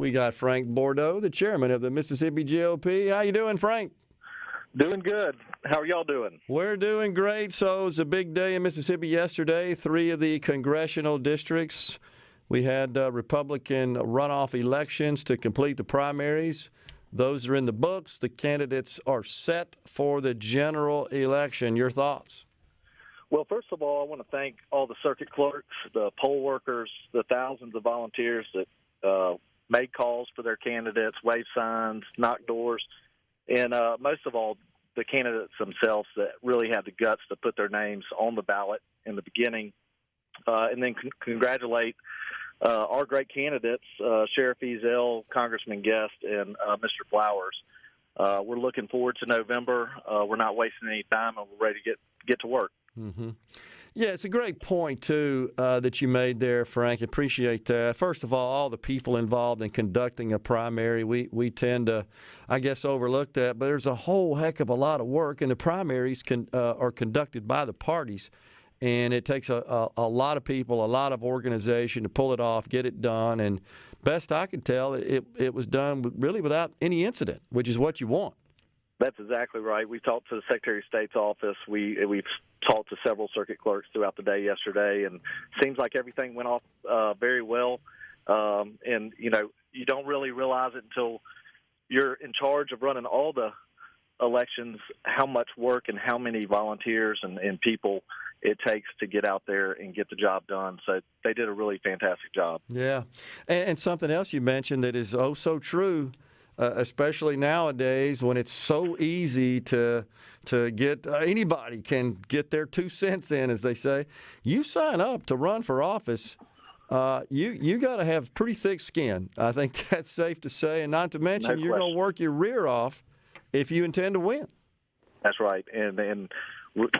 We got Frank Bordeaux, the chairman of the Mississippi GOP. How you doing, Frank? Doing good. How are y'all doing? We're doing great. So it was a big day in Mississippi yesterday. 3 of the congressional districts. We had Republican runoff elections to complete the primaries. Those are in the books. The candidates are set for the general election. Your thoughts? Well, first of all, I want to thank all the circuit clerks, the poll workers, the thousands of volunteers that made calls for their candidates, waved signs, knocked doors, and most of all, the candidates themselves that really had the guts to put their names on the ballot in the beginning, and then congratulate our great candidates, Sheriff Eazell, Congressman Guest, and Mr. Flowers. We're looking forward to November. We're not wasting any time, and we're ready to get to work. Mm-hmm. Yeah, it's a great point, too, that you made there, Frank. Appreciate that. First of all the people involved in conducting a primary, we tend to, I guess, overlook that. But there's a whole heck of a lot of work, and the primaries are conducted by the parties. And it takes a lot of people, a lot of organization to pull it off, get it done. And best I can tell, it was done really without any incident, which is what you want. That's exactly right. We talked to the Secretary of State's office. We've talked to several circuit clerks throughout the day yesterday, and seems like everything went off very well. And, you don't really realize it until you're in charge of running all the elections, how much work and how many volunteers and people it takes to get out there and get the job done. So they did a really fantastic job. Yeah. And something else you mentioned that is oh so true, especially nowadays when it's so easy to get anybody can get their 2 cents in, as they say. You sign up to run for office, you got to have pretty thick skin. I think that's safe to say, and not to mention you're going to work your rear off if you intend to win. That's right, and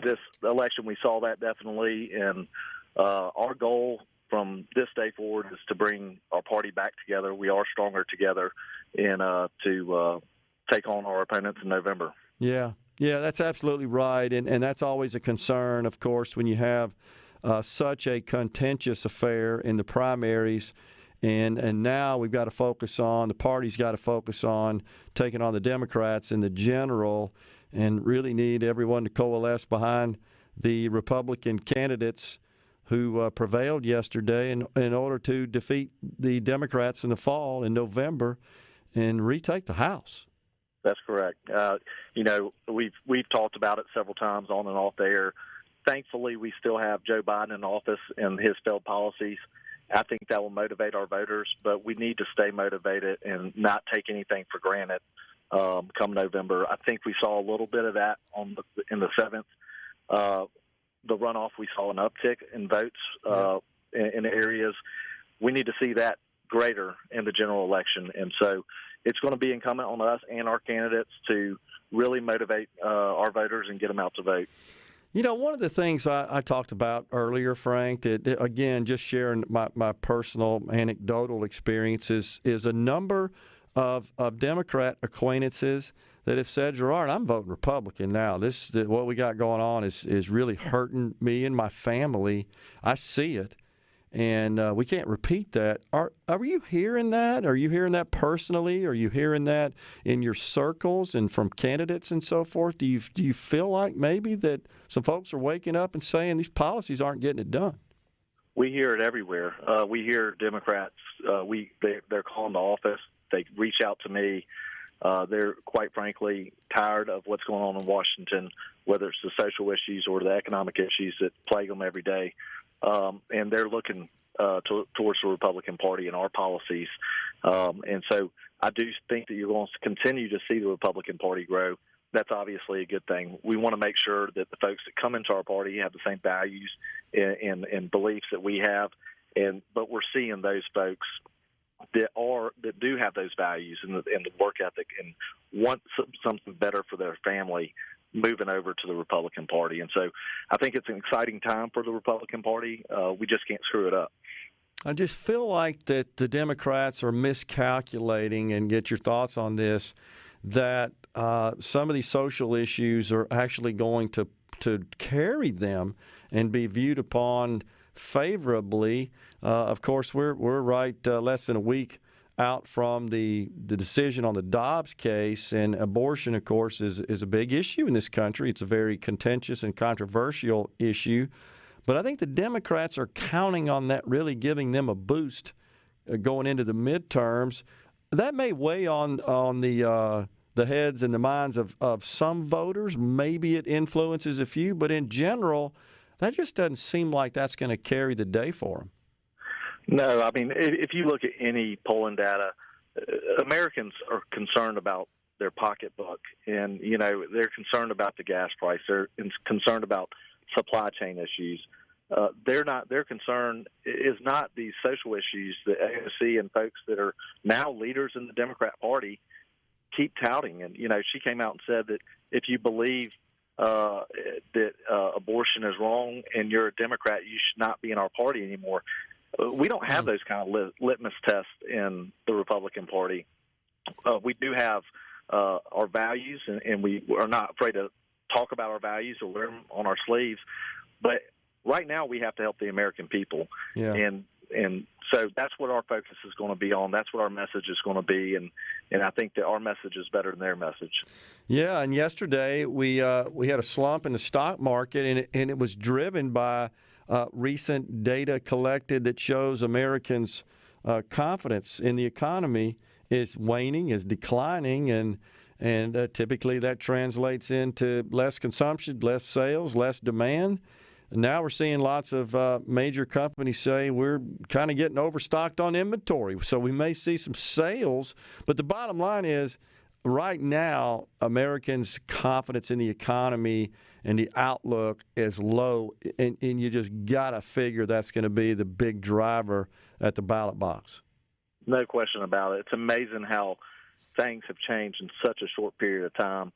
this election we saw that definitely, and our goal from this day forward is to bring our party back together. We are stronger together, and to take on our opponents in November. Yeah, that's absolutely right, and that's always a concern, of course, when you have such a contentious affair in the primaries. And now we've got to focus on, the party's got to focus on taking on the Democrats in the general, and really need everyone to coalesce behind the Republican candidates who prevailed yesterday in order to defeat the Democrats in the fall in November and retake the House. That's correct. We've talked about it several times on and off the air. Thankfully, we still have Joe Biden in office and his failed policies. I think that will motivate our voters, but we need to stay motivated and not take anything for granted come November. I think we saw a little bit of that in the 7th. The runoff, we saw an uptick in votes in areas. We need to see that greater in the general election. And so it's going to be incumbent on us and our candidates to really motivate our voters and get them out to vote. One of the things I talked about earlier, Frank, that, again, just sharing my personal anecdotal experiences, is a number of Democrat acquaintances that have said, Gerard, I'm voting Republican now. What we got going on is really hurting me and my family. I see it, and we can't repeat that. Are you hearing that? Are you hearing that personally? Are you hearing that in your circles and from candidates and so forth? Do you feel like maybe that some folks are waking up and saying these policies aren't getting it done? We hear it everywhere. We hear Democrats. They're calling the office. They reach out to me. They're, quite frankly, tired of what's going on in Washington, whether it's the social issues or the economic issues that plague them every day. And they're looking towards the Republican Party and our policies. And so I do think that you're going to continue to see the Republican Party grow. That's obviously a good thing. We want to make sure that the folks that come into our party have the same values and beliefs that we have. But we're seeing those folks that do have those values and the work ethic and want something better for their family moving over to the Republican Party. And so I think it's an exciting time for the Republican Party. We just can't screw it up. I just feel like that the Democrats are miscalculating, and get your thoughts on this, that some of these social issues are actually going to carry them and be viewed upon favorably. Of course, we're right less than a week out from the decision on the Dobbs case. And abortion, of course, is a big issue in this country. It's a very contentious and controversial issue. But I think the Democrats are counting on that really giving them a boost going into the midterms. That may weigh on the heads and the minds of some voters. Maybe it influences a few, but in general, that just doesn't seem like that's going to carry the day for them. No, I mean, if you look at any polling data, Americans are concerned about their pocketbook, and they're concerned about the gas price. They're concerned about supply chain issues. Their concern is not these social issues that AOC and folks that are now leaders in the Democrat Party keep touting. And she came out and said that if you believe that abortion is wrong and you're a Democrat, you should not be in our party anymore. We don't have those kind of litmus tests in the Republican Party. We do have our values, and we are not afraid to talk about our values or wear them on our sleeves. But right now, we have to help the American people, and so that's what our focus is going to be on. That's what our message is going to be, and I think that our message is better than their message. Yeah, and yesterday we had a slump in the stock market, and it was driven by recent data collected that shows Americans' confidence in the economy is waning, is declining, and typically that translates into less consumption, less sales, less demand. And now we're seeing lots of major companies say we're kind of getting overstocked on inventory, so we may see some sales. But the bottom line is, right now, Americans' confidence in the economy and the outlook is low, and you just got to figure that's going to be the big driver at the ballot box. No question about it. It's amazing how things have changed in such a short period of time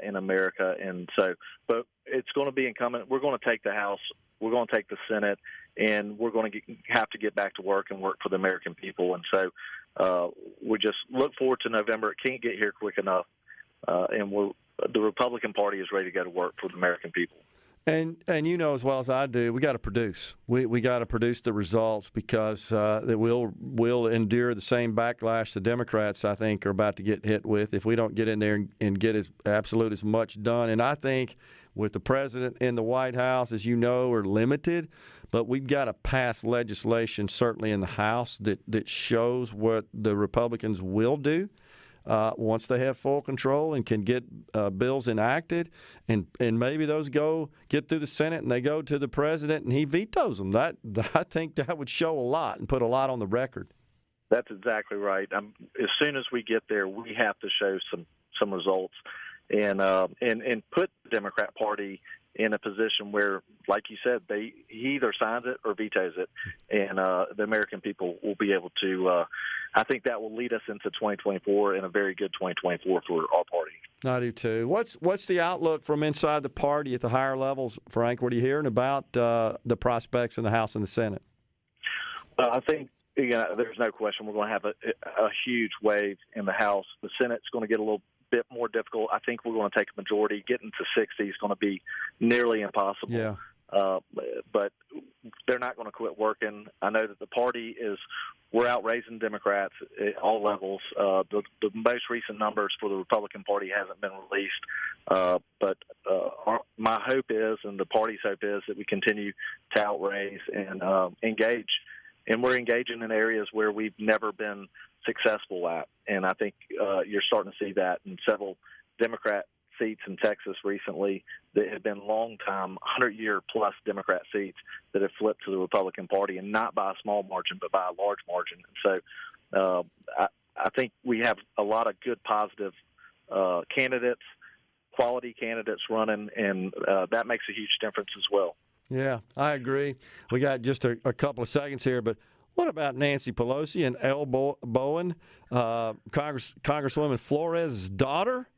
in America. And so, but it's going to be incumbent. We're going to take the House, we're going to take the Senate, and we're going to have to get back to work and work for the American people. And so we just look forward to November. It can't get here quick enough. And the Republican Party is ready to go to work for the American people. And as well as I do, we got to produce. We got to produce the results, because that will endure the same backlash the Democrats, I think, are about to get hit with if we don't get in there and get as much done. And I think with the president in the White House, as you know, are limited, but we've got to pass legislation, certainly in the House, that shows what the Republicans will do. Once they have full control and can get bills enacted, and maybe those get through the Senate and they go to the president and he vetoes them. I think that would show a lot and put a lot on the record. That's exactly right. As soon as we get there, we have to show some results and put the Democrat Party in a position where, like you said, he either signs it or vetoes it, and the American people will be able to. I think that will lead us into 2024 and a very good 2024 for our party. I do too. What's the outlook from inside the party at the higher levels, Frank? What are you hearing about the prospects in the House and the Senate? I think there's no question we're going to have a huge wave in the House. The Senate's going to get a little bit more difficult. I think we're going to take a majority. Getting to 60 is going to be nearly impossible. Yeah. But they're not going to quit working. I know that the party we're outraising Democrats at all levels. The most recent numbers for the Republican Party hasn't been released. But my hope is, and the party's hope is, that we continue to outraise and engage. And we're engaging in areas where we've never been successful at. And I think you're starting to see that in several Democrat seats in Texas recently that have been long-time, 100-year-plus Democrat seats that have flipped to the Republican Party, and not by a small margin, but by a large margin. And so I think we have a lot of good, positive candidates, quality candidates running, and that makes a huge difference as well. Yeah, I agree. We got just a couple of seconds here, but what about Nancy Pelosi and Elle Bowen, Congresswoman Flores' daughter?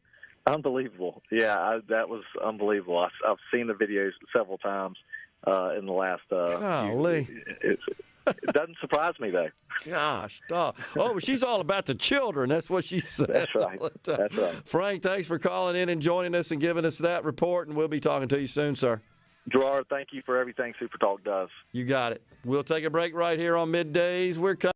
Unbelievable. Yeah, that was unbelievable. I've seen the videos several times in the last Golly. It doesn't surprise me, though. Gosh, dog. Oh, she's all about the children. That's what she says. That's right. That's right. Frank, thanks for calling in and joining us and giving us that report, and we'll be talking to you soon, sir. Gerard, thank you for everything SuperTalk does. You got it. We'll take a break right here on Middays. We're coming.